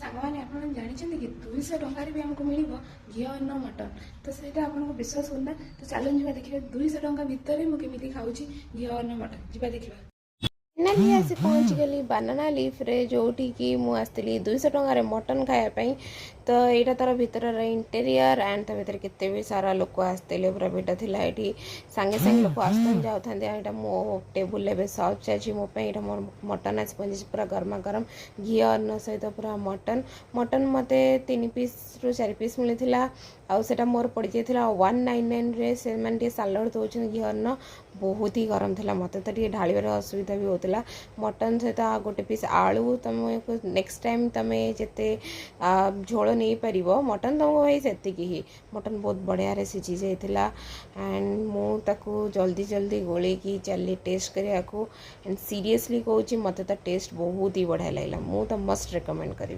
ସାଙ୍ଗମାନେ ଆପଣ ଜାଣିଛନ୍ତି କି 200 ଟଙ୍କାରେ ବି ଆମକୁ ମିଳିବ ଘିଅ ଅନ୍ନ ମଟନ। ତ ସେଇଟା ଆପଣଙ୍କୁ ବିଶ୍ୱାସ କରୁନା, ତ ଚାଲନ୍ତୁ ଯିବା ଦେଖିବା 200 ଟଙ୍କା ଭିତରେ ମୁଁ କେମିତି ଖାଉଛି ଘିଅ ଅନ୍ନ ମଟନ। ଯିବା ଦେଖିବା। फाइनाली आसी पहुँचीगली बानाना लीफ्रे जोटिकी मुझे 200 टकर मटन खायापी। तो यहाँ तार भर इंटेरियर एंड ता भर के सारा लोक आसते पूरा भिड़ था ये सांगे सांगे लोक आसते जाता मो टेबुल सर्व चाहिए मोपाई मोर मटन आसी पहुँची पूरा गरमा गरम घी अन्न सहित पूरा मटन मटन मत 3 पीस रु 4 पीस मिलता आउटा मोर पड़ जाता 199 से सालाड दौरान घी अन्न बहुत ही गरम था मत तो ये ढाल असुविधा भी होता मटन सहित गोटे पीस आलू तुम नेक्स्ट टाइम तुम्हें जिते झोल नहीं पार मटन तुमको भाई से ही मटन बहुत बढ़िया रे सिझी जाइला एंड मुझे जल्दी जल्दी गोल चली टेस्ट करने को एंड सीरियसली कहूँ मत तो टेस्ट बहुत ही बढ़िया लगे मुझे तो मस्ट रिकमेंड करी।